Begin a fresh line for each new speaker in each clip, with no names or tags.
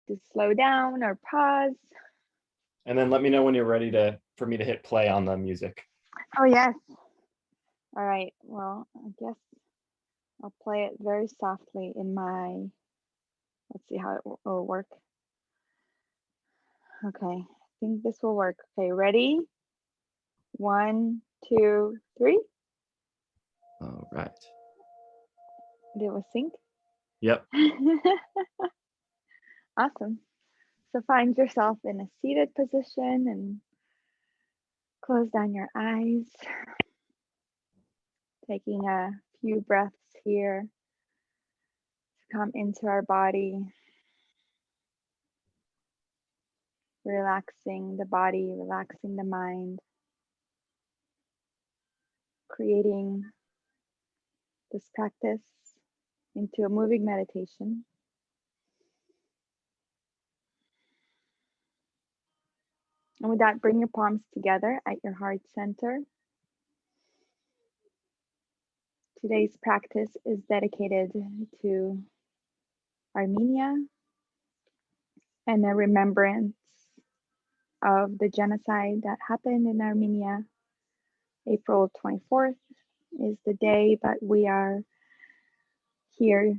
to slow down or pause.
And then let me know when you're ready for me to hit play on the music.
Oh, yes. All right. Well, I guess I'll play it very softly in my, let's see how it will work. Okay, I think this will work. Okay, ready? 1, 2, 3.
All right.
Did it sync?
Yep.
Awesome. So find yourself in a seated position and close down your eyes. Taking a few breaths here to come into our body. Relaxing the body, relaxing the mind. Creating this practice into a moving meditation. And with that, bring your palms together at your heart center. Today's practice is dedicated to Armenia and the remembrance of the genocide that happened in Armenia. April 24th is the day, but we are here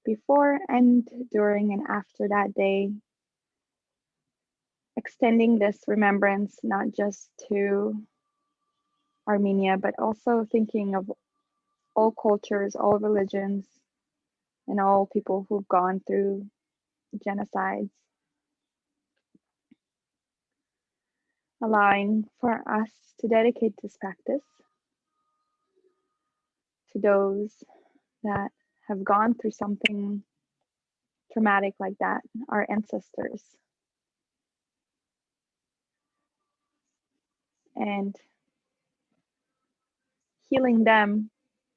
before and during and after that day, extending this remembrance not just to Armenia, but also thinking of all cultures, all religions, and all people who've gone through genocides. Allowing for us to dedicate this practice to those that have gone through something traumatic like that, our ancestors. And healing them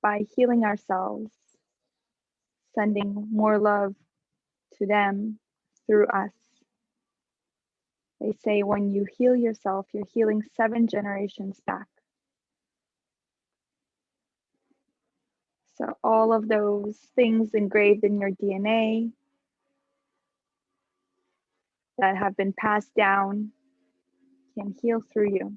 by healing ourselves, sending more love to them through us. They say when you heal yourself, you're healing 7 generations back. So all of those things engraved in your DNA that have been passed down can heal through you.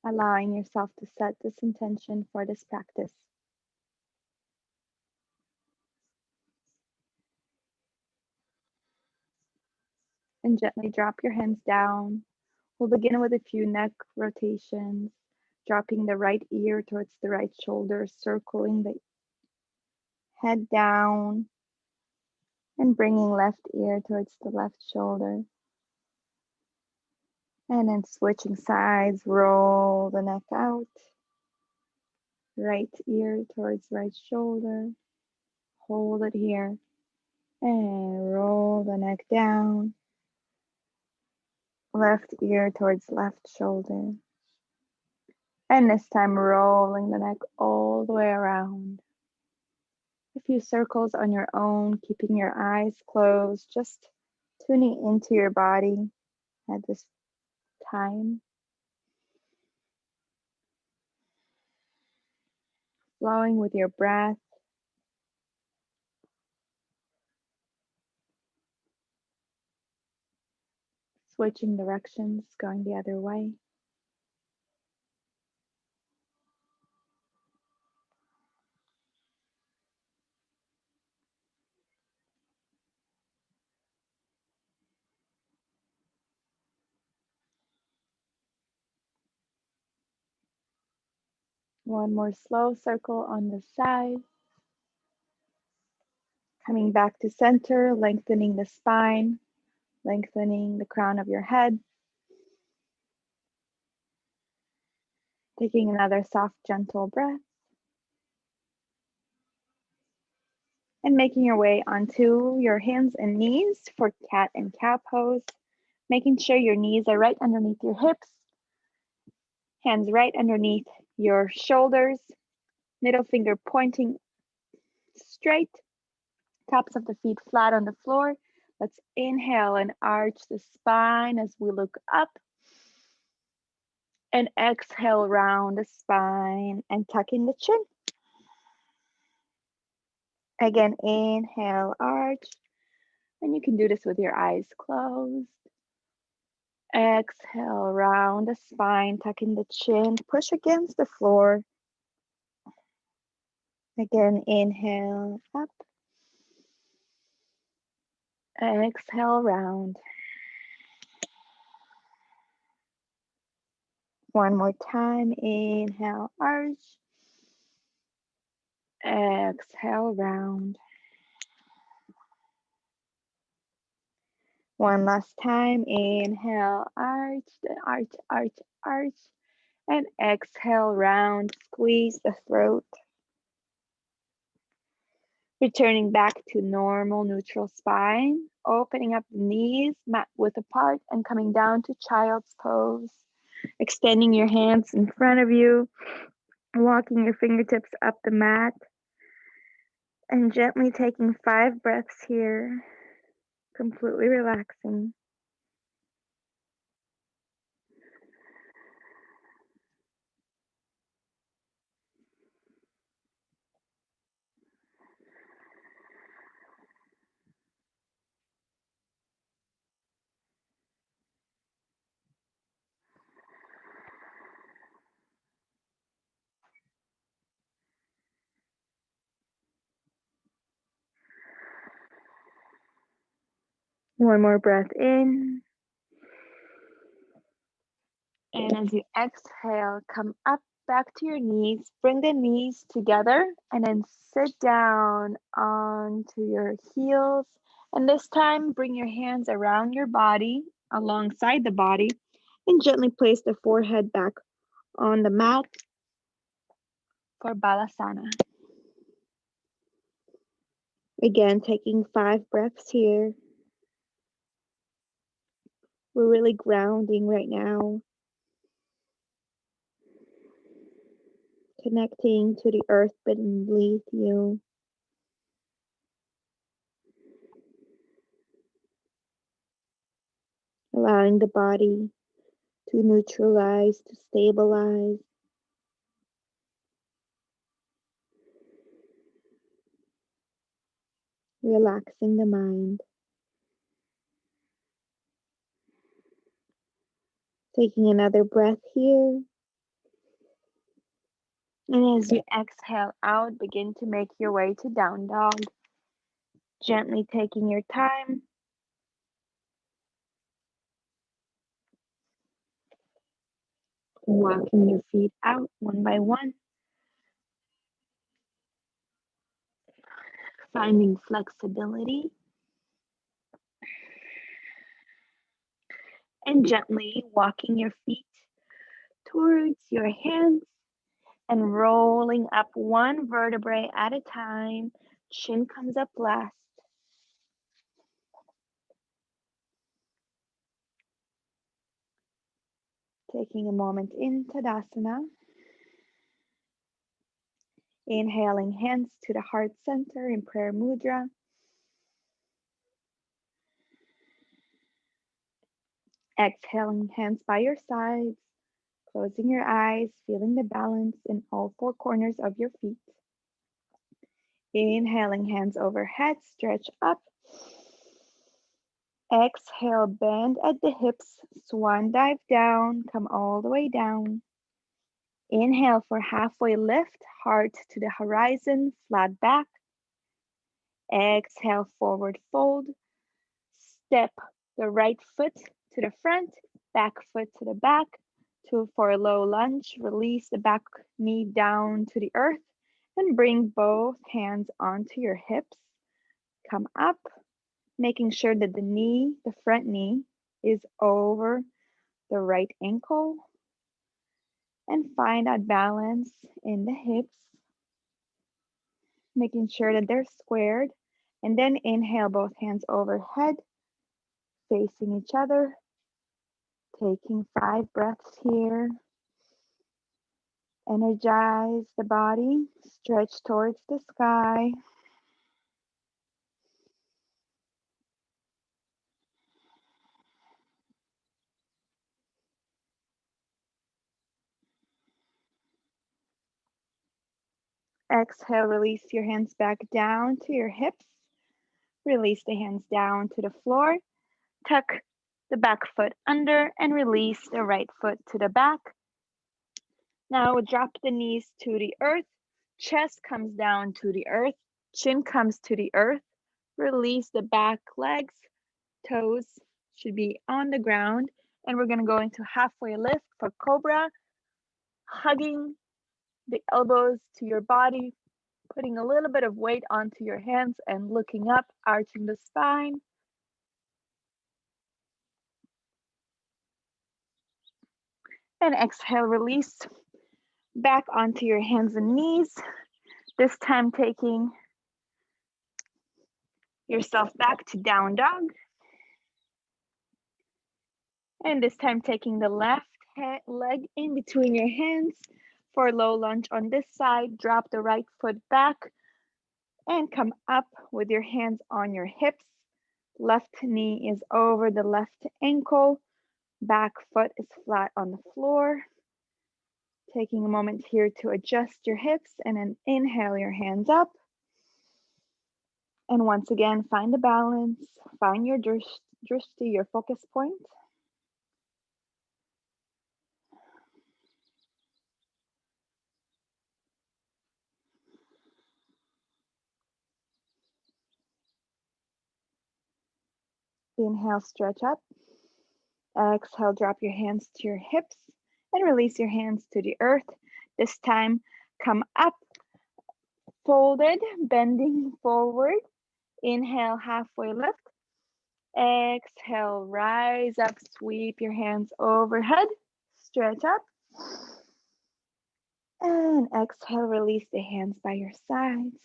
Allowing yourself to set this intention for this practice. And gently drop your hands down. We'll begin with a few neck rotations, dropping the right ear towards the right shoulder, circling the head down, and bringing left ear towards the left shoulder. And then switching sides, roll the neck out. Right ear towards right shoulder. Hold it here. And roll the neck down. Left ear towards left shoulder. And this time rolling the neck all the way around. A few circles on your own, keeping your eyes closed, just tuning into your body at this time. Flowing with your breath. Switching directions, going the other way. One more slow circle on the side. Coming back to center, lengthening the spine, lengthening the crown of your head. Taking another soft, gentle breath. And making your way onto your hands and knees for cat and cow pose. Making sure your knees are right underneath your hips. Hands right underneath your shoulders. Middle finger pointing straight. Tops of the feet flat on the floor. Let's inhale and arch the spine as we look up. And exhale, round the spine and tuck in the chin. Again, inhale, arch. And you can do this with your eyes closed. Exhale, round the spine, tuck in the chin, push against the floor. Again, inhale, up. Exhale, round. One more time, inhale, arch. Exhale, round. One last time, inhale, arch, arch, arch, arch. And exhale, round, squeeze the throat. Returning back to normal neutral spine, opening up the knees, mat width apart, and coming down to child's pose. Extending your hands in front of you, walking your fingertips up the mat, and gently taking 5 breaths here, completely relaxing. One more breath in. And as you exhale, come up back to your knees. Bring the knees together and then sit down onto your heels. And this time, bring your hands around your body, alongside the body, and gently place the forehead back on the mat for Balasana. Again, taking 5 breaths here. We're really grounding right now. Connecting to the earth beneath you. Allowing the body to neutralize, to stabilize. Relaxing the mind. Taking another breath here. And as you exhale out, begin to make your way to down dog. Gently taking your time. Walking your feet out one by one. Finding flexibility. And gently walking your feet towards your hands and rolling up one vertebrae at a time. Chin comes up last. Taking a moment in Tadasana. Inhaling hands to the heart center in prayer mudra. Exhaling hands by your sides. Closing your eyes, feeling the balance in all 4 corners of your feet. Inhaling hands overhead, stretch up. Exhale, bend at the hips, swan dive down, come all the way down. Inhale for halfway lift, heart to the horizon, flat back. Exhale, forward fold. Step the right foot to the front, back foot to the back. For a low lunge, release the back knee down to the earth and bring both hands onto your hips. Come up, making sure that the front knee is over the right ankle. And find that balance in the hips, making sure that they're squared. And then inhale, both hands overhead, facing each other. Taking 5 breaths here. Energize the body, stretch towards the sky. Exhale, release your hands back down to your hips. Release the hands down to the floor. Tuck the back foot under and release the right foot to the back. Now drop the knees to the earth. Chest comes down to the earth. Chin comes to the earth. Release the back legs. Toes should be on the ground. And we're going to go into halfway lift for cobra. Hugging the elbows to your body. Putting a little bit of weight onto your hands and looking up, arching the spine. And exhale, release back onto your hands and knees. This time taking yourself back to down dog. And this time taking the left leg in between your hands for low lunge on this side. Drop the right foot back and come up with your hands on your hips. Left knee is over the left ankle. Back foot is flat on the floor. Taking a moment here to adjust your hips and then inhale your hands up. And once again, find the balance, find your drishti, your focus point. Inhale, stretch up. Exhale, drop your hands to your hips and release your hands to the earth. This time, come up, folded, bending forward. Inhale, halfway lift. Exhale, rise up, sweep your hands overhead, stretch up. And exhale, release the hands by your sides.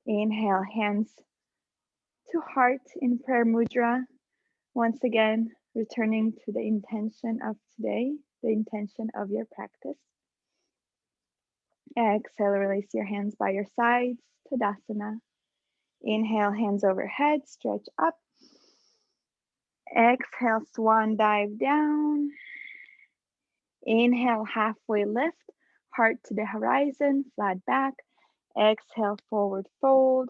Inhale, hands to heart in prayer mudra. Once again, returning to the intention of today, the intention of your practice. Exhale, release your hands by your sides, Tadasana. Inhale, hands overhead, stretch up. Exhale, swan dive down. Inhale, halfway lift, heart to the horizon, flat back. Exhale, forward fold.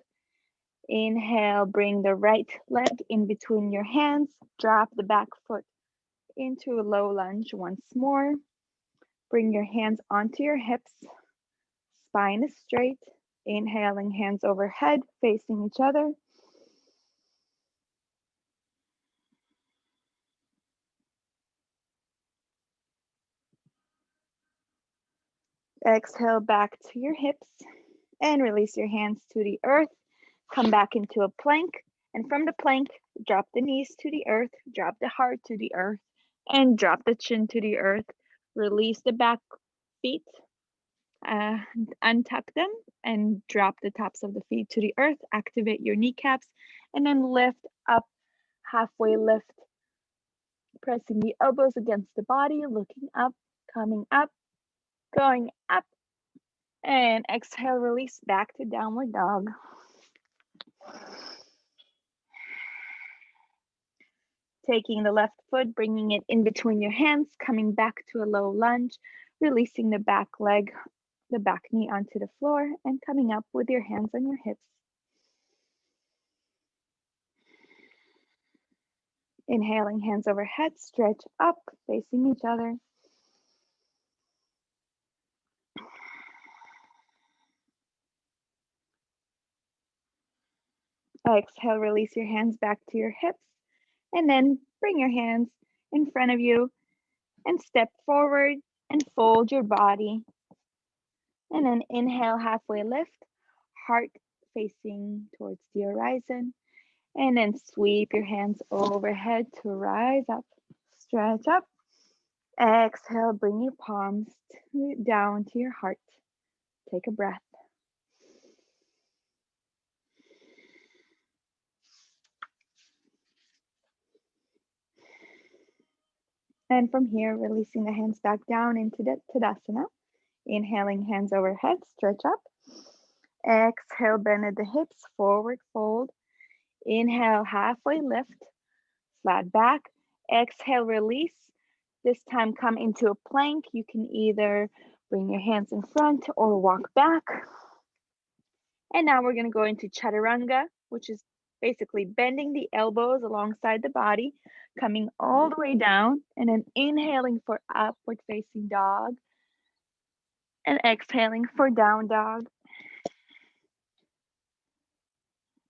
Inhale, bring the right leg in between your hands. Drop the back foot into a low lunge once more. Bring your hands onto your hips. Spine is straight. Inhaling, hands overhead, facing each other. Exhale back to your hips and release your hands to the earth. Come back into a plank. And from the plank, drop the knees to the earth, drop the heart to the earth, and drop the chin to the earth. Release the back feet, untuck them, and drop the tops of the feet to the earth. Activate your kneecaps, and then lift up, halfway lift. Pressing the elbows against the body, looking up, coming up, going up, and exhale, release back to downward dog. Taking the left foot, bringing it in between your hands, coming back to a low lunge, releasing the back leg, the back knee onto the floor, and coming up with your hands on your hips. Inhaling, hands overhead, stretch up, facing each other. Exhale, release your hands back to your hips, and then bring your hands in front of you and step forward and fold your body. And then inhale, halfway lift, heart facing towards the horizon. And then sweep your hands overhead to rise up, stretch up. Exhale, bring your palms down to your heart. Take a breath. And from here, releasing the hands back down into the Tadasana. Inhaling, hands overhead, stretch up. Exhale, bend at the hips, forward fold. Inhale, halfway lift, flat back. Exhale, release. This time come into a plank. You can either Bring your hands in front or walk back. And now we're going to go into chaturanga, which is basically bending the elbows alongside the body, coming all the way down, and then inhaling for upward facing dog, and exhaling for down dog.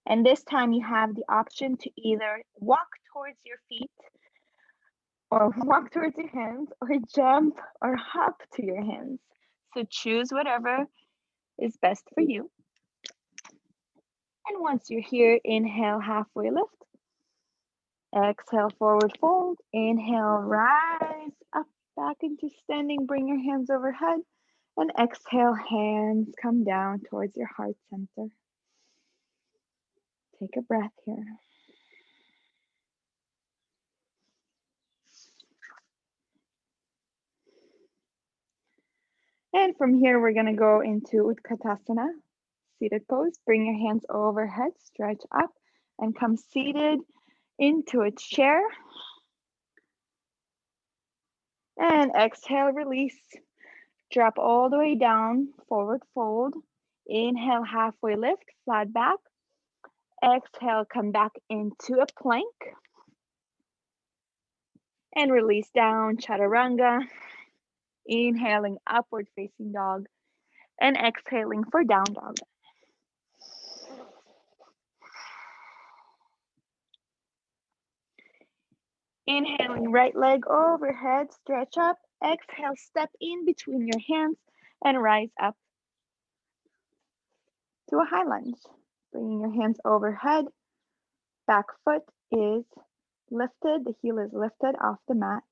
And this time you have the option to either walk towards your feet, or walk towards your hands, or jump or hop to your hands. So choose whatever is best for you. And once you're here, inhale, halfway lift. Exhale, forward fold. Inhale, rise up, back into standing. Bring your hands overhead. And exhale, hands come down towards your heart center. Take a breath here. And from here, we're going to go into Utkatasana, seated pose. Bring your hands overhead, stretch up, and come seated into a chair. And exhale, release. Drop all the way down, forward fold. Inhale, halfway lift, flat back. Exhale, come back into a plank. And release down, chaturanga. Inhaling, upward facing dog. And exhaling for down dog. Inhaling, right leg overhead, stretch up. Exhale, step in between your hands and rise up to a high lunge. Bringing your hands overhead. Back foot is lifted, the heel is lifted off the mat.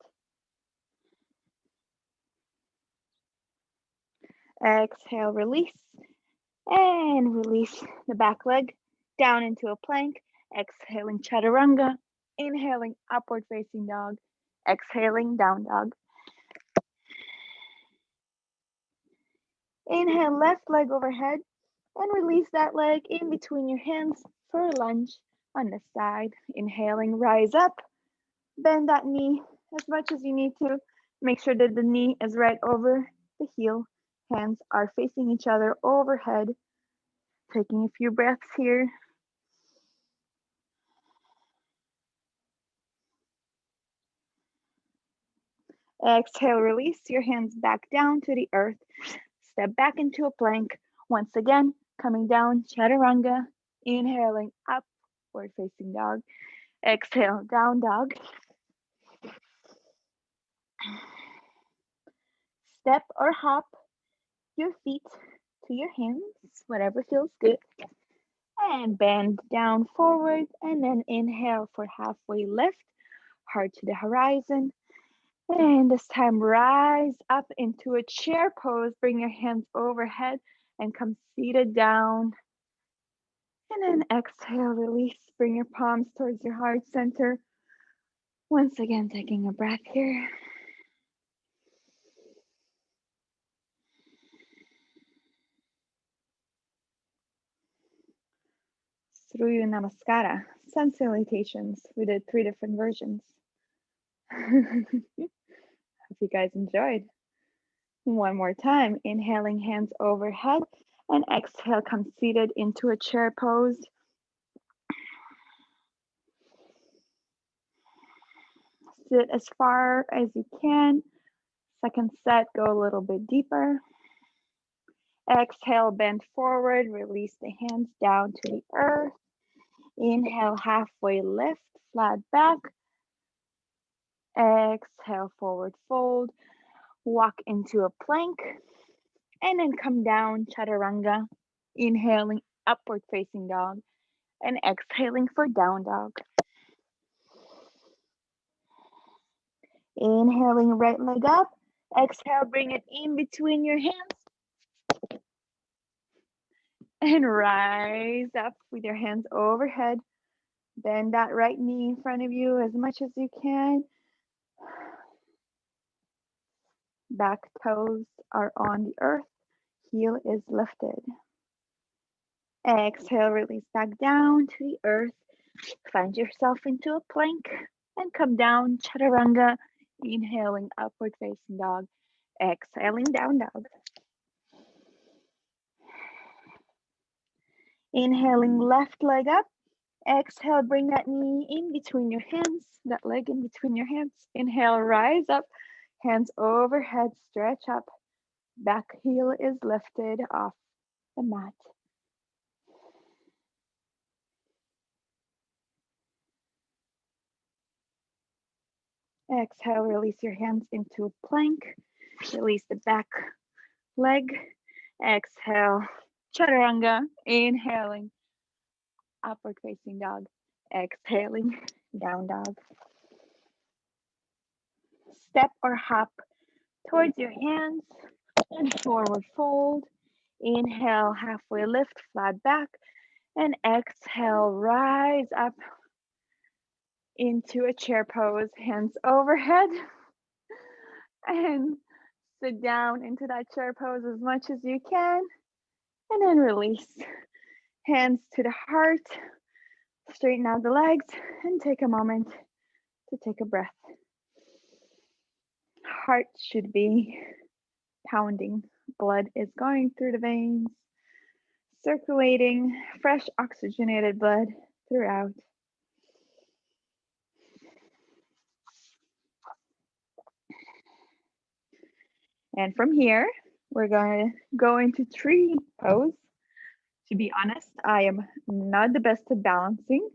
Exhale, release, and release the back leg down into a plank. Exhaling, chaturanga. Inhaling, upward facing dog. Exhaling, down dog. Inhale, left leg overhead, and release that leg in between your hands for a lunge on the side. Inhaling, rise up, bend that knee as much as you need to. Make sure that the knee is right over the heel. Hands are facing each other overhead. Taking a few breaths here. Exhale, release your hands back down to the earth. Step back into a plank. Once again, coming down, chaturanga. Inhaling, upward facing dog. Exhale, down dog. Step or hop your feet to your hands, whatever feels good. And bend down forward, and then inhale for halfway lift, heart to the horizon. And this time, rise up into a chair pose. Bring your hands overhead and come seated down. And then exhale, release. Bring your palms towards your heart center. Once again, taking a breath here. Surya Namaskara, sun salutations. We did 3 different versions. Hope you guys enjoyed. One more time, inhaling, hands overhead, and exhale, come seated into a chair pose. Sit as far as you can. Second set, go a little bit deeper. Exhale, bend forward, release the hands down to the earth. Inhale, halfway lift, flat back. Exhale, forward fold. Walk into a plank. And then come down, chaturanga. Inhaling, upward facing dog. And exhaling for down dog. Inhaling, right leg up. Exhale, bring it in between your hands. And rise up with your hands overhead. Bend that right knee in front of you as much as you can. Back toes are on the earth. Heel is lifted. Exhale, release back down to the earth. Find yourself into a plank and come down, chaturanga. Inhaling, upward facing dog. Exhaling, down dog. Inhaling, left leg up. Exhale, bring that knee in between your hands, that leg in between your hands. Inhale, rise up, hands overhead, stretch up. Back heel is lifted off the mat. Exhale, release your hands into a plank. Release the back leg. Exhale, chaturanga. Inhaling, upward facing dog. Exhaling, down dog. Step or hop towards your hands and forward fold. Inhale, halfway lift, flat back. And exhale, rise up into a chair pose, hands overhead. And sit down into that chair pose as much as you can. And then release. Hands to the heart. Straighten out the legs and take a moment to take a breath. Heart should be pounding. Blood is going through the veins, circulating fresh oxygenated blood throughout. And from here, we're going to go into tree pose. To be honest, I am not the best at balancing,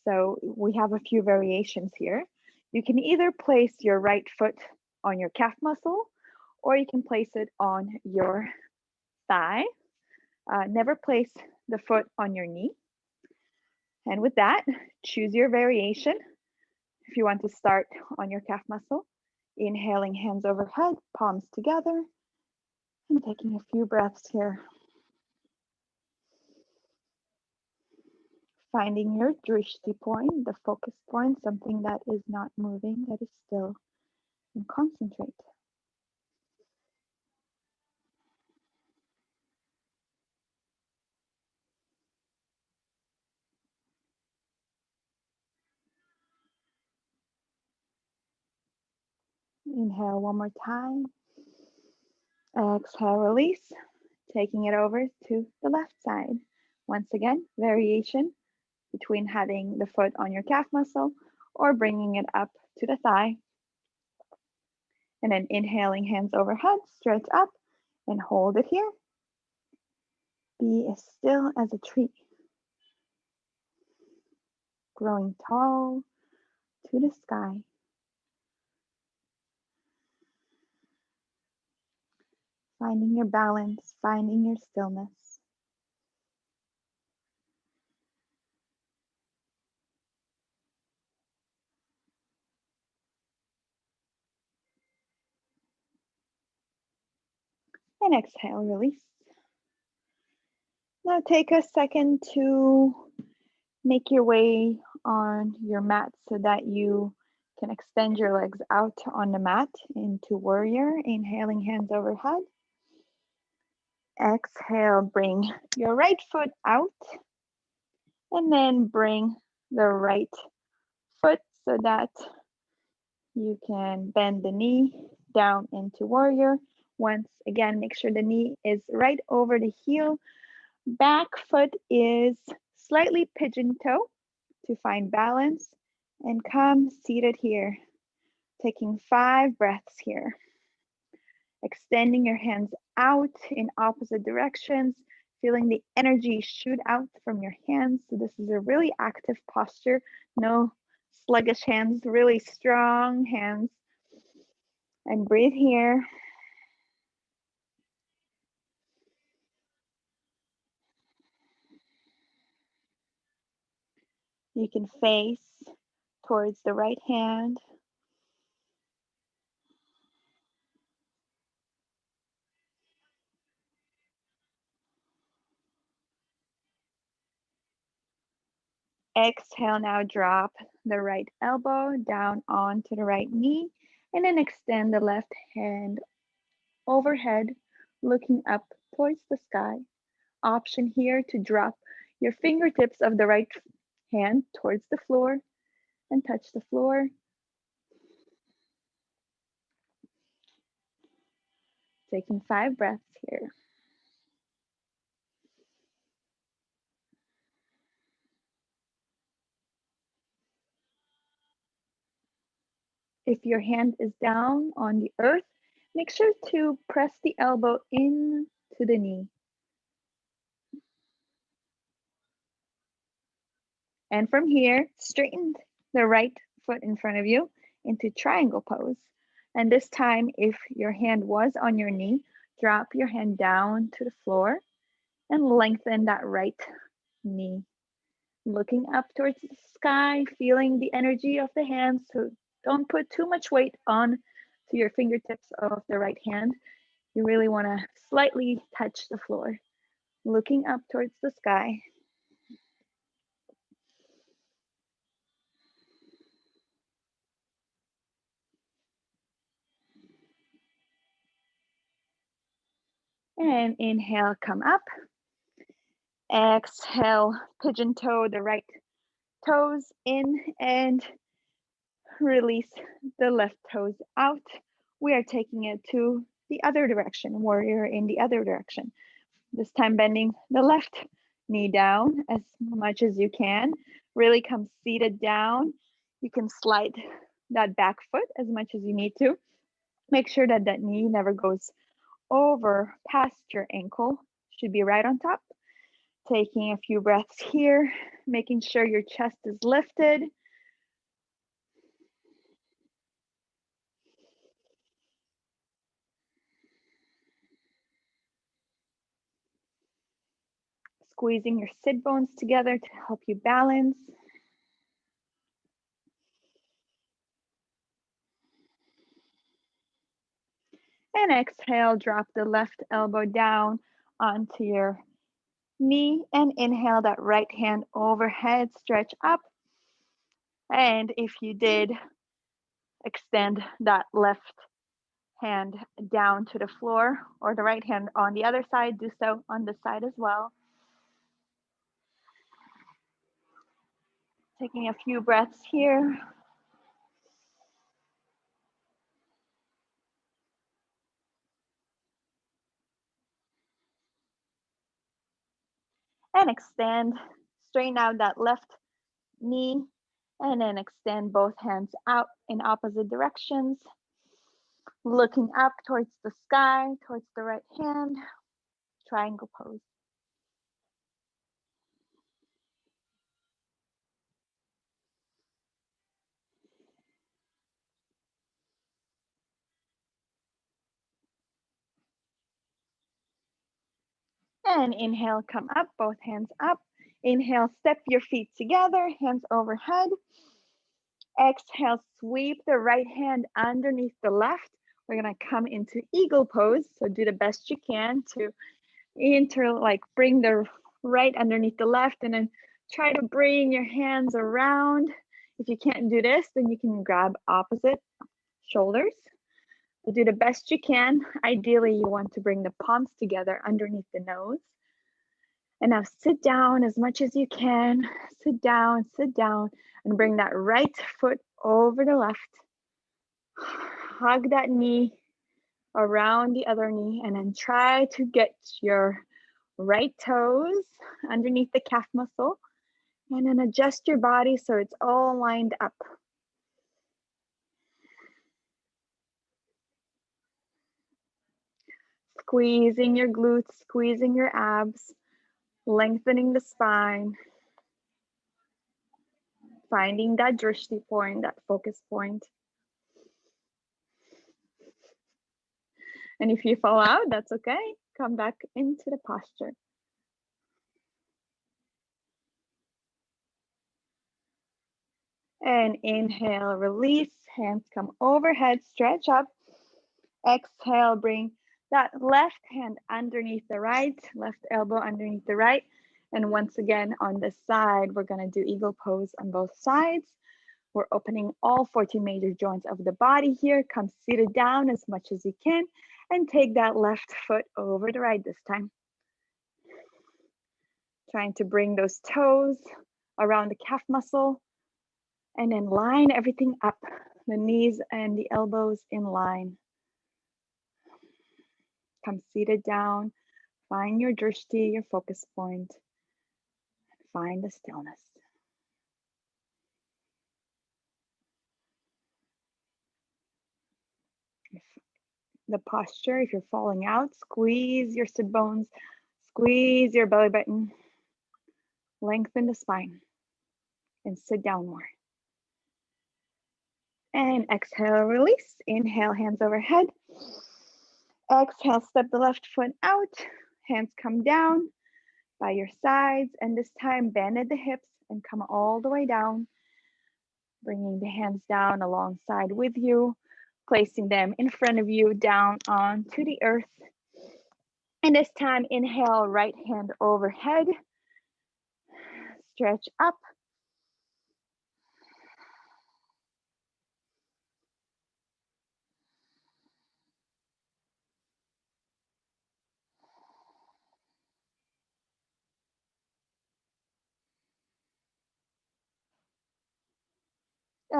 so we have a few variations here. You can either place your right foot on your calf muscle, or you can place it on your thigh. Never place the foot on your knee. And with that, choose your variation. If you want to start on your calf muscle, inhaling, hands overhead, palms together, and taking a few breaths here. Finding your drishti point, the focus point, something that is not moving, that is still, and concentrate. Inhale one more time. Exhale, release, taking it over to the left side. Once again, variation between having the foot on your calf muscle or bringing it up to the thigh. And then inhaling, hands overhead, stretch up and hold it here. Be as still as a tree. Growing tall to the sky. Finding your balance, finding your stillness. And exhale, release. Now take a second to make your way on your mat so that you can extend your legs out on the mat into warrior. Inhaling, hands overhead. Exhale, bring your right foot out and then bring the right foot so that you can bend the knee down into warrior. Once again, make sure the knee is right over the heel. Back foot is slightly pigeon toe to find balance and come seated here. Taking 5 breaths here. Extending your hands out in opposite directions, feeling the energy shoot out from your hands. So this is a really active posture. No sluggish hands, really strong hands. And breathe here. You can face towards the right hand. Exhale, now drop the right elbow down onto the right knee and then extend the left hand overhead, looking up towards the sky. Option here to drop your fingertips of the right hand towards the floor and touch the floor. Taking 5 breaths here. If your hand is down on the earth, make sure to press the elbow into the knee. And from here, straighten the right foot in front of you into triangle pose. And this time, if your hand was on your knee, drop your hand down to the floor and lengthen that right knee. Looking up towards the sky, feeling the energy of the hands. So don't put too much weight on to your fingertips of the right hand. You really want to slightly touch the floor. Looking up towards the sky. And inhale, come up. Exhale, pigeon toe the right toes in and release the left toes out. We are taking it to the other direction, warrior in the other direction. This time bending the left knee down as much as you can. Really come seated down. You can slide that back foot as much as you need to. Make sure that that knee never goes over past your ankle. Should be right on top. Taking a few breaths here, making sure your chest is lifted. Squeezing your sit bones together to help you balance. And exhale, drop the left elbow down onto your knee and inhale that right hand overhead, stretch up. And if you did, extend that left hand down to the floor or the right hand on the other side, do so on this side as well. Taking a few breaths here. And extend, straighten out that left knee, and then extend both hands out in opposite directions. Looking up towards the sky, towards the right hand, triangle pose. And inhale, come up, both hands up. Inhale, step your feet together, hands overhead. Exhale, sweep the right hand underneath the left. We're gonna come into eagle pose. So do the best you can to bring the right underneath the left and then try to bring your hands around. If you can't do this, then you can grab opposite shoulders. So do the best you can. Ideally, you want to bring the palms together underneath the nose. And now sit down as much as you can. Sit down, and bring that right foot over the left. Hug that knee around the other knee, and then try to get your right toes underneath the calf muscle, and then adjust your body so it's all lined up. Squeezing your glutes, squeezing your abs, lengthening the spine, finding that drishti point, that focus point. And if you fall out, that's okay. Come back into the posture. And inhale, release, hands come overhead, stretch up. Exhale, bring that left hand underneath the right, left elbow underneath the right. And once again, on this side, we're gonna do eagle pose on both sides. We're opening all 14 major joints of the body here. Come seated down as much as you can and take that left foot over the right this time. Trying to bring those toes around the calf muscle and then line everything up, the knees and the elbows in line. Come seated down. Find your drishti, your focus point. Find the stillness. If the posture, if you're falling out, squeeze your sit bones, squeeze your belly button, lengthen the spine, and sit down more. And exhale, release. Inhale, hands overhead. Exhale, step the left foot out. Hands come down by your sides. And this time, bend at the hips and come all the way down. Bringing the hands down alongside with you. Placing them in front of you, down onto the earth. And this time, inhale, right hand overhead. Stretch up.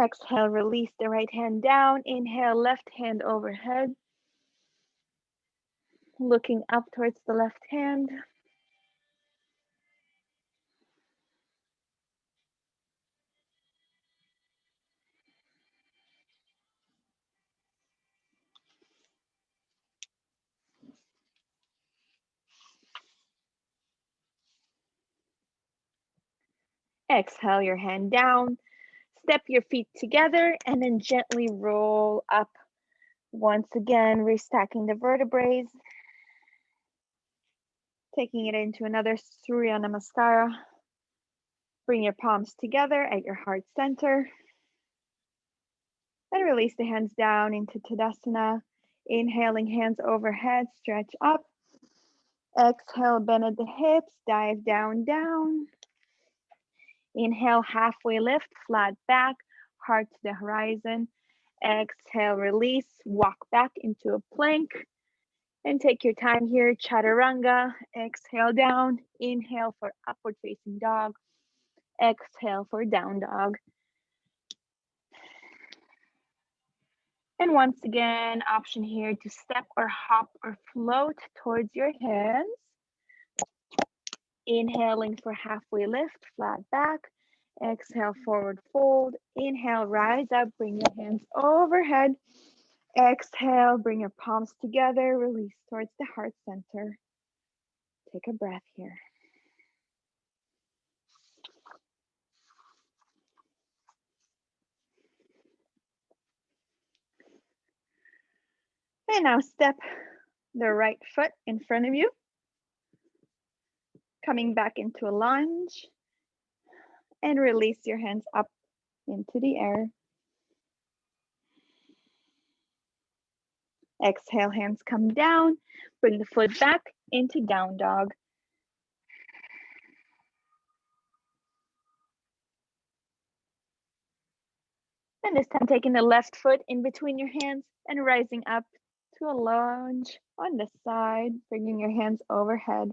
Exhale, release the right hand down. Inhale, left hand overhead. Looking up towards the left hand. Exhale your hand down. Step your feet together and then gently roll up. Once again, restacking the vertebrae. Taking it into another Surya Namaskara. Bring your palms together at your heart center. Then release the hands down into Tadasana. Inhaling, hands overhead, stretch up. Exhale, bend at the hips, dive down, down. Inhale, halfway lift, flat back, heart to the horizon. Exhale, release, walk back into a plank. And take your time here, chaturanga. Exhale down, inhale for upward facing dog. Exhale for down dog. And once again, option here to step or hop or float towards your hands. Inhaling for halfway lift, flat back. Exhale, forward fold. Inhale, rise up, bring your hands overhead. Exhale, bring your palms together, release towards the heart center. Take a breath here. And now step the right foot in front of you. Coming back into a lunge. And release your hands up into the air. Exhale, hands come down. Bring the foot back into down dog. And this time taking the left foot in between your hands and rising up to a lunge on the side, bringing your hands overhead.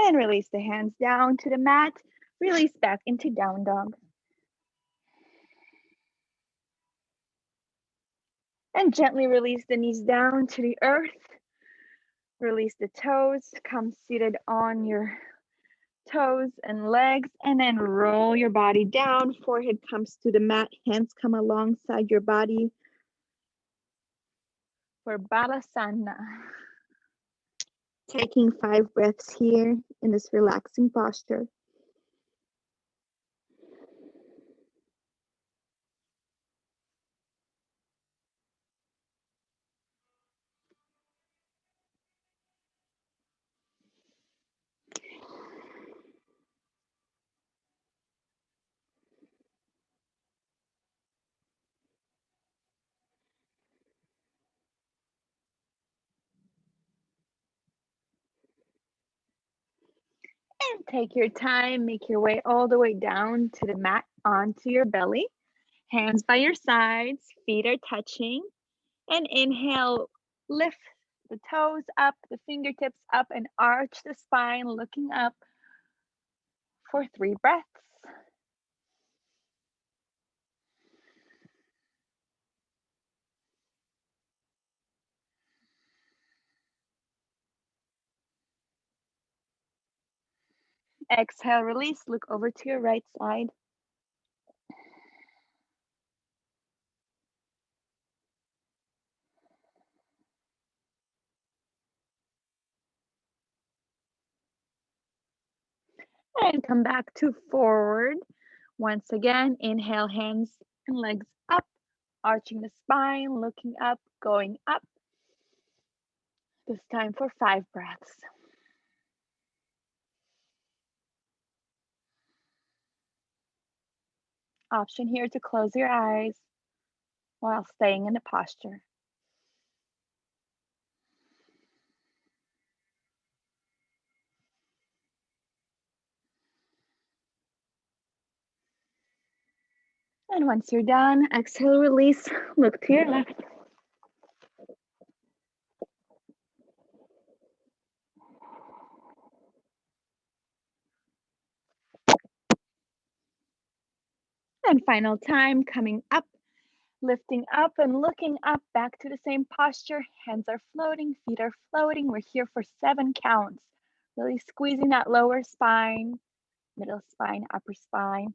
And release the hands down to the mat. Release back into down dog. And gently release the knees down to the earth. Release the toes. Come seated on your toes and legs, and then roll your body down. Forehead comes to the mat. Hands come alongside your body for Balasana. Taking 5 breaths here in this relaxing posture. And take your time, make your way all the way down to the mat, onto your belly. Hands by your sides, feet are touching. And inhale, lift the toes up, the fingertips up, and arch the spine, looking up for 3 breaths. Exhale, release. Look over to your right side. And come back to forward. Once again, inhale, hands and legs up, arching the spine, looking up, going up. This time for 5 breaths. Option here to close your eyes while staying in the posture. And once you're done, exhale, release, look to your left. And final time, coming up, lifting up and looking up, back to the same posture. Hands are floating, feet are floating. We're here for 7 counts. Really squeezing that lower spine, middle spine, upper spine.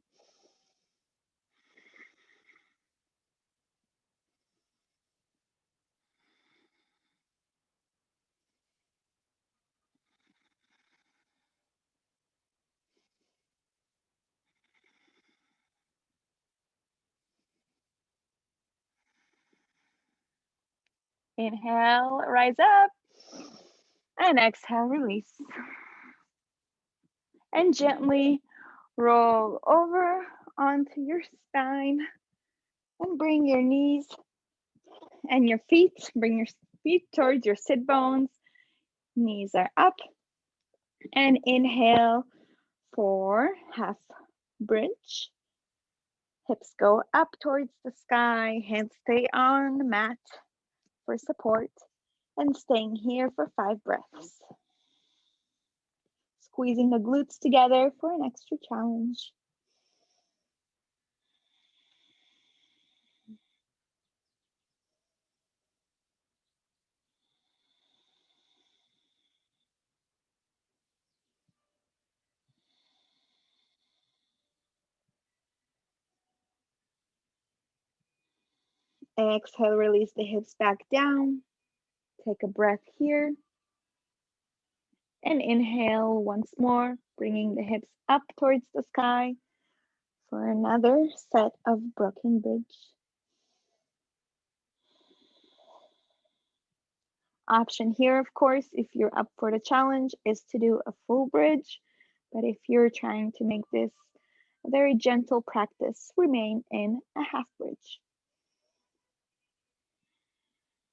Inhale, rise up. And exhale, release. And gently roll over onto your spine and bring your knees and your feet, bring your feet towards your sit bones. Knees are up. And inhale for half bridge. Hips go up towards the sky. Hands stay on the mat for support. And staying here for 5 breaths. Squeezing the glutes together for an extra challenge. Exhale, release the hips back down. Take a breath here. And inhale once more, bringing the hips up towards the sky for another set of broken bridge. Option here, of course, if you're up for the challenge, is to do a full bridge. But if you're trying to make this a very gentle practice, remain in a half bridge.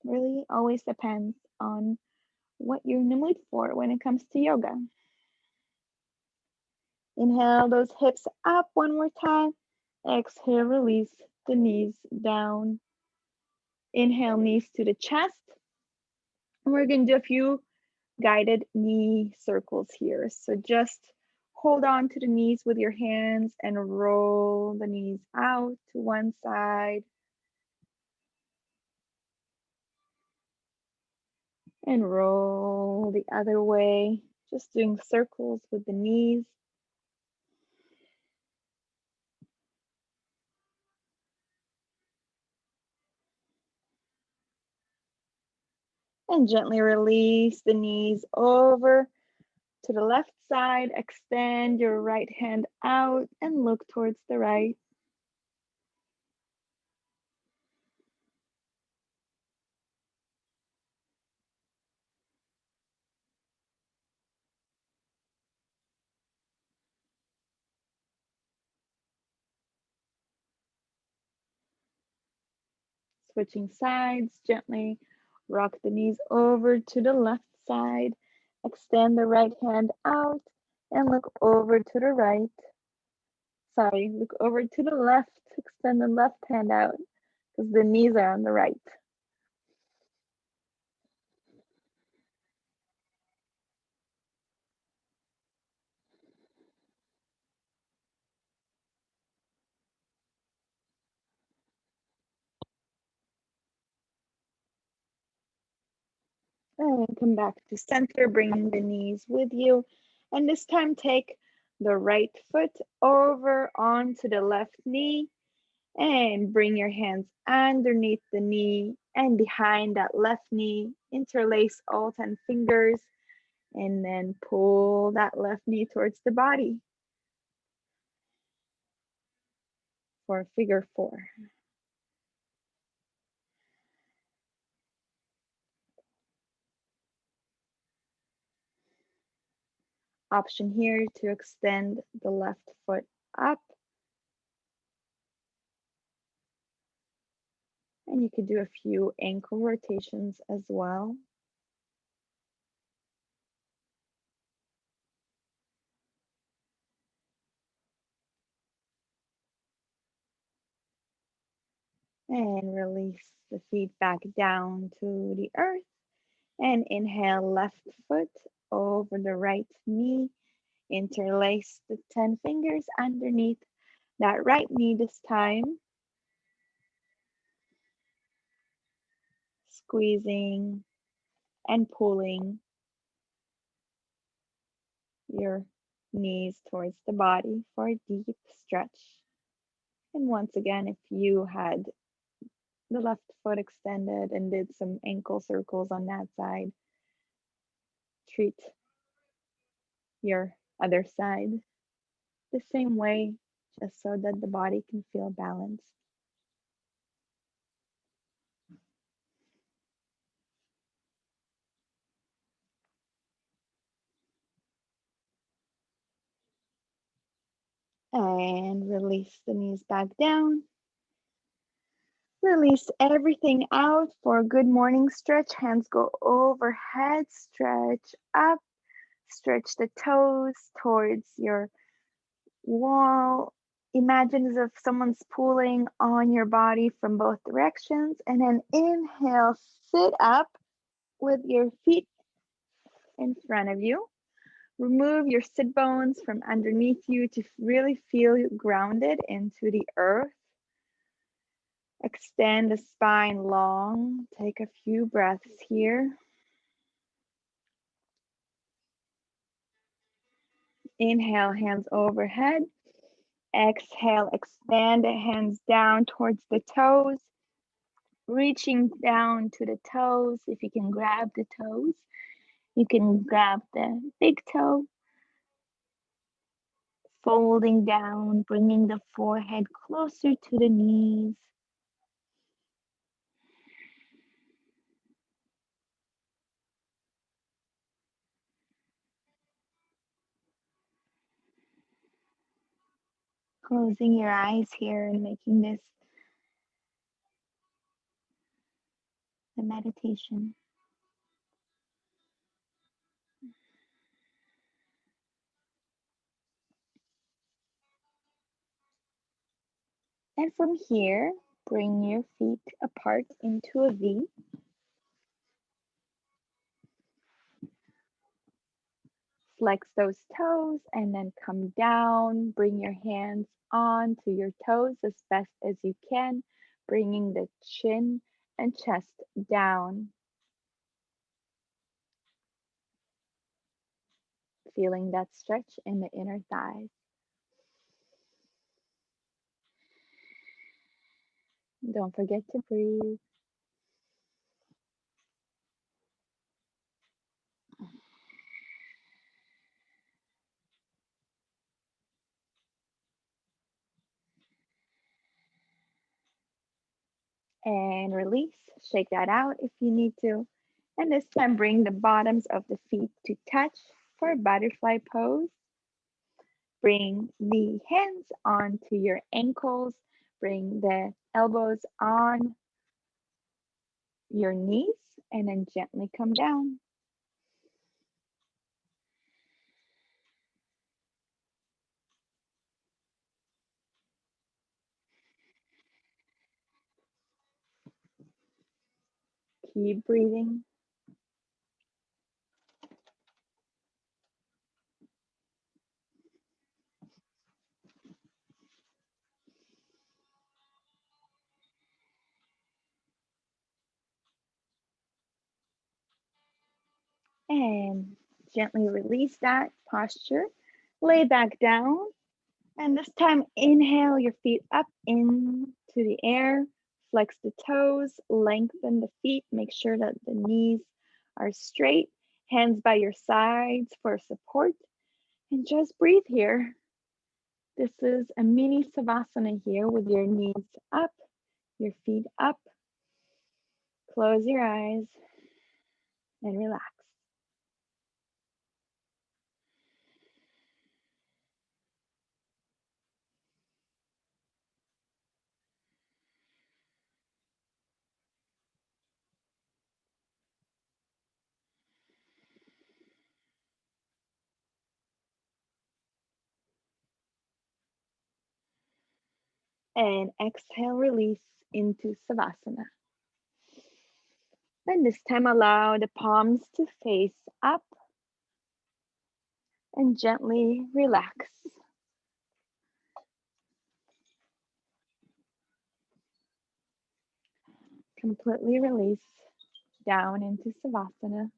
Really always depends on what you're in the mood for when it comes to yoga. Inhale those hips up one more time. Exhale, release the knees down. Inhale, knees to the chest. And we're going to do a few guided knee circles here. So just hold on to the knees with your hands and roll the knees out to one side. And roll the other way. Just doing circles with the knees. And gently release the knees over to the left side. Extend your right hand out and look towards the right. Switching sides, gently rock the knees over to the left side. Extend the right hand out and look over to the right. Sorry, look over to the left. Extend the left hand out because the knees are on the right. And come back to center, bringing the knees with you. And this time take the right foot over onto the left knee and bring your hands underneath the knee and behind that left knee. Interlace all 10 fingers and then pull that left knee towards the body for figure 4. Option here to extend the left foot up. And you could do a few ankle rotations as well. And release the feet back down to the earth. And inhale, left foot over the right knee. Interlace the 10 fingers underneath that right knee this time. Squeezing and pulling your knees towards the body for a deep stretch. And once again, if you had the left foot extended and did some ankle circles on that side, treat your other side the same way, just so that the body can feel balanced. And release the knees back down. Release everything out for a good morning stretch. Hands go overhead, stretch up, stretch the toes towards your wall. Imagine as if someone's pulling on your body from both directions. And then inhale, sit up with your feet in front of you. Remove your sit bones from underneath you to really feel grounded into the earth. Extend the spine long. Take a few breaths here. Inhale, hands overhead. Exhale, expand the hands down towards the toes. Reaching down to the toes. If you can grab the toes, you can grab the big toe. Folding down, bringing the forehead closer to the knees. Closing your eyes here and making this the meditation. And from here, bring your feet apart into a V. Flex those toes and then come down. Bring your hands onto your toes as best as you can, bringing the chin and chest down. Feeling that stretch in the inner thighs. Don't forget to breathe. And release. Shake that out if you need to. And this time, bring the bottoms of the feet to touch for butterfly pose. Bring the hands onto your ankles. Bring the elbows on your knees and then gently come down. Keep breathing. And gently release that posture. Lay back down. And this time, inhale your feet up into the air. Flex the toes, lengthen the feet. Make sure that the knees are straight. Hands by your sides for support. And just breathe here. This is a mini Savasana here with your knees up, your feet up. Close your eyes and relax. And exhale, release into Savasana. And this time, allow the palms to face up and gently relax. Completely release down into Savasana.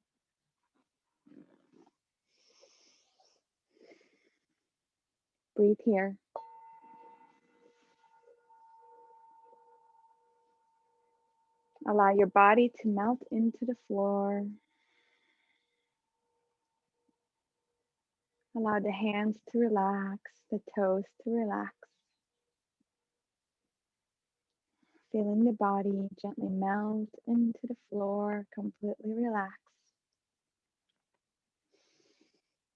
Breathe here. Allow your body to melt into the floor. Allow the hands to relax, the toes to relax. Feeling the body gently melt into the floor, completely relax.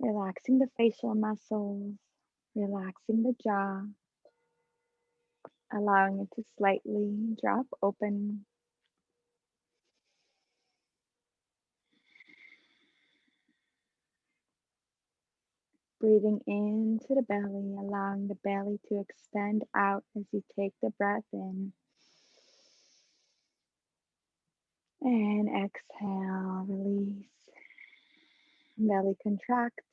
Relaxing the facial muscles, relaxing the jaw, allowing it to slightly drop open. Breathing into the belly, allowing the belly to extend out as you take the breath in. And exhale, release. Belly contracts.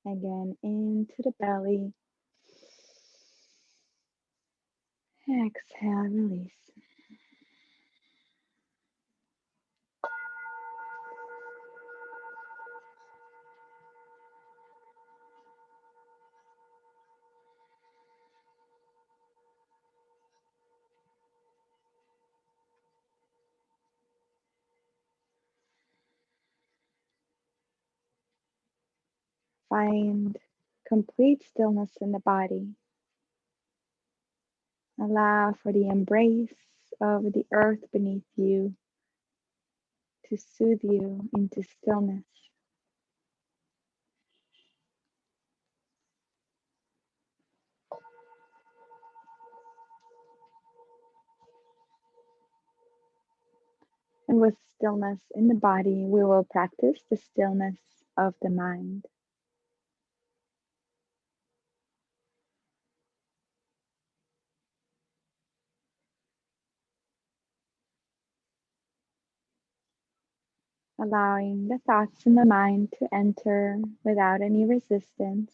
Again, into the belly. Exhale, release. Find complete stillness in the body. Allow for the embrace of the earth beneath you to soothe you into stillness. And with stillness in the body, we will practice the stillness of the mind. Allowing the thoughts in the mind to enter without any resistance,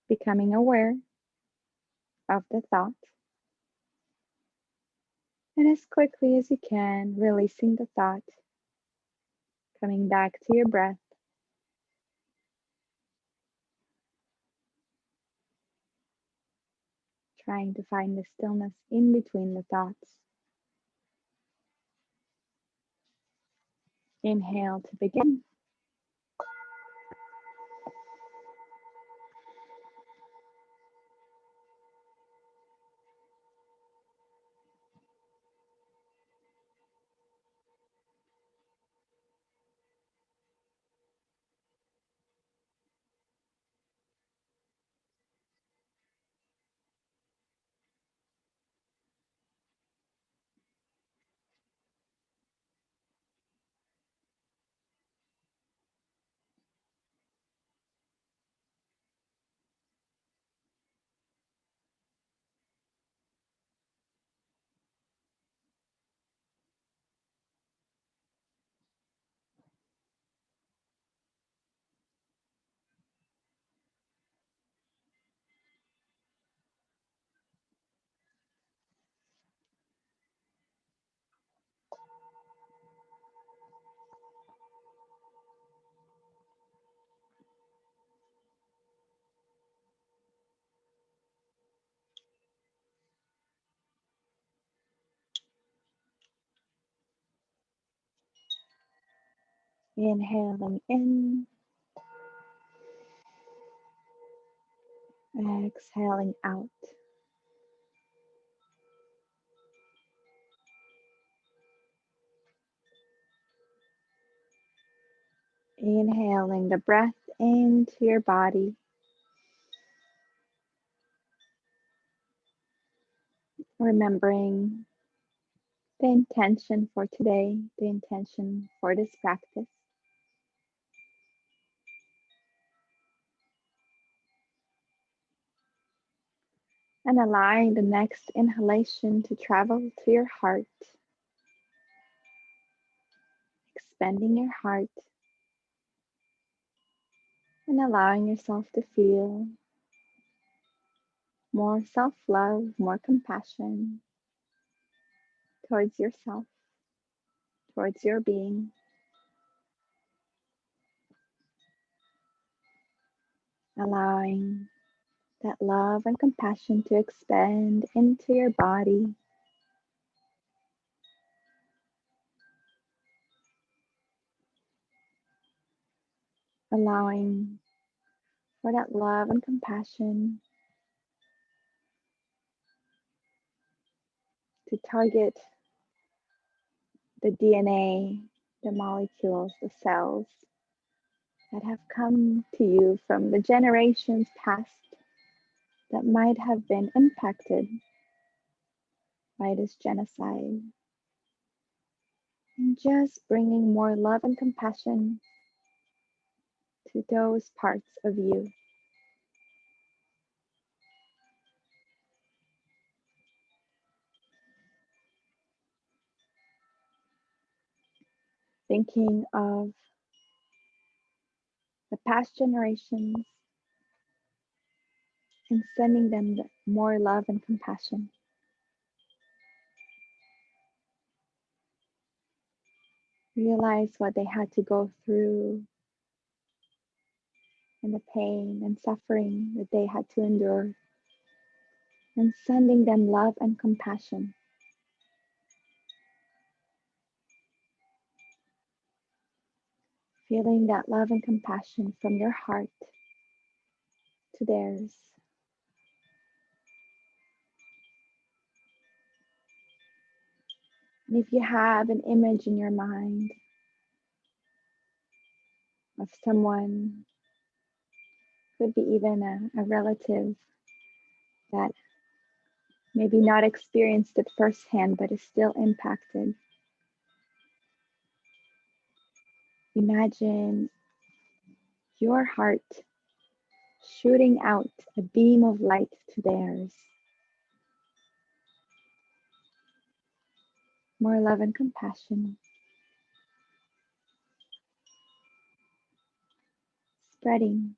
becoming aware of the thought, and as quickly as you can, releasing the thought, coming back to your breath, trying to find the stillness in between the thoughts. Inhale to begin. Inhaling in, exhaling out. Inhaling the breath into your body. Remembering the intention for today, the intention for this practice. And allowing the next inhalation to travel to your heart, expanding your heart, and allowing yourself to feel more self love, more compassion towards yourself, towards your being. Allowing that love and compassion to expand into your body. Allowing for that love and compassion to target the DNA, the molecules, the cells that have come to you from the generations past that might have been impacted by this genocide. And just bringing more love and compassion to those parts of you. Thinking of the past generations and sending them more love and compassion. Realize what they had to go through and the pain and suffering that they had to endure, and sending them love and compassion. Feeling that love and compassion from your heart to theirs. And if you have an image in your mind of someone, could be even a relative that maybe not experienced it firsthand but is still impacted, imagine your heart shooting out a beam of light to theirs. More love and compassion, spreading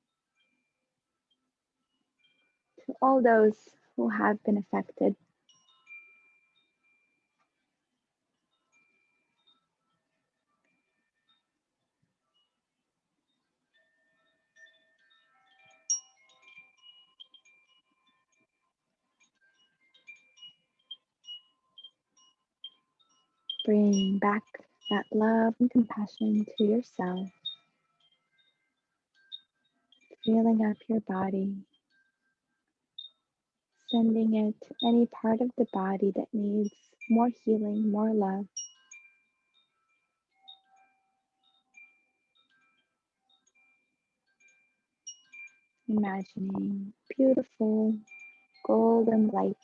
to all those who have been affected. Bring back that love and compassion to yourself, filling up your body, sending it to any part of the body that needs more healing, more love. Imagining beautiful golden light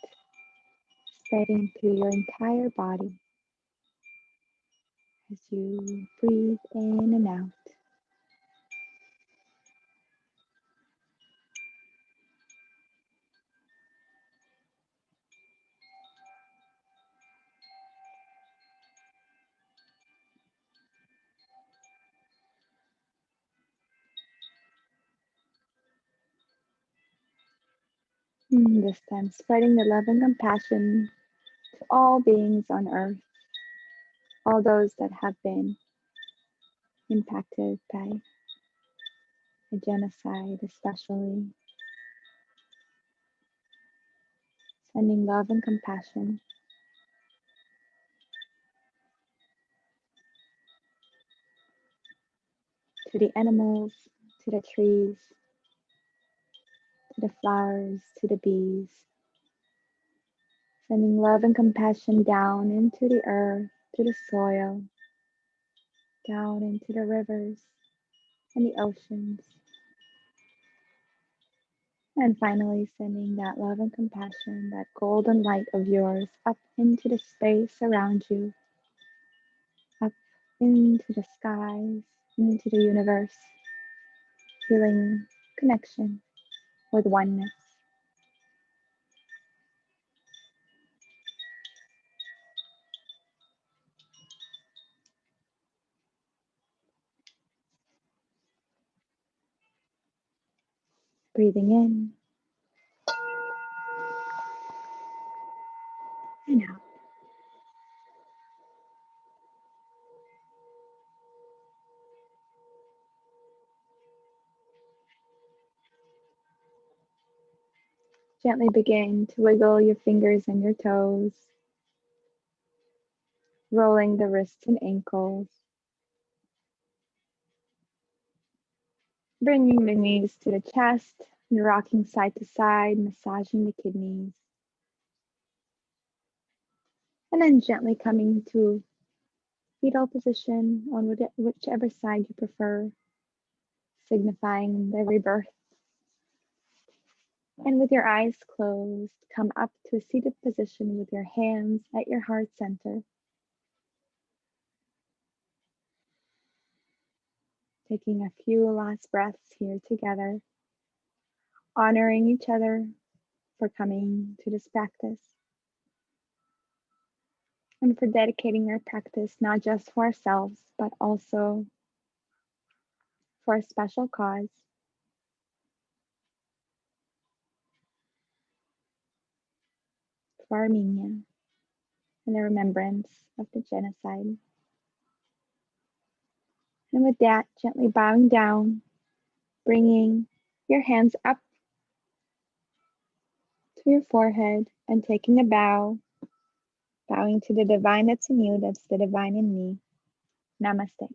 spreading through your entire body as you breathe in and out. This time, spreading the love and compassion to all beings on earth, all those that have been impacted by a genocide, especially. Sending love and compassion. to the animals, to the trees, to the flowers, to the bees, sending love and compassion down into the earth, to the soil, down into the rivers and the oceans, and finally sending that love and compassion, that golden light of yours up into the space around you, up into the skies, into the universe, feeling connection with oneness. Breathing in and out. Gently begin to wiggle your fingers and your toes, rolling the wrists and ankles, bringing the knees to the chest and rocking side to side, massaging the kidneys. And then gently coming to fetal position on whichever side you prefer, signifying the rebirth. And with your eyes closed, come up to a seated position with your hands at your heart center. Taking a few last breaths here together, honoring each other for coming to this practice and for dedicating our practice not just for ourselves, but also for a special cause, for Armenia and the remembrance of the genocide. And with that, gently bowing down, bringing your hands up to your forehead and taking a bow, bowing to the divine that's in you, that's the divine in me. Namaste.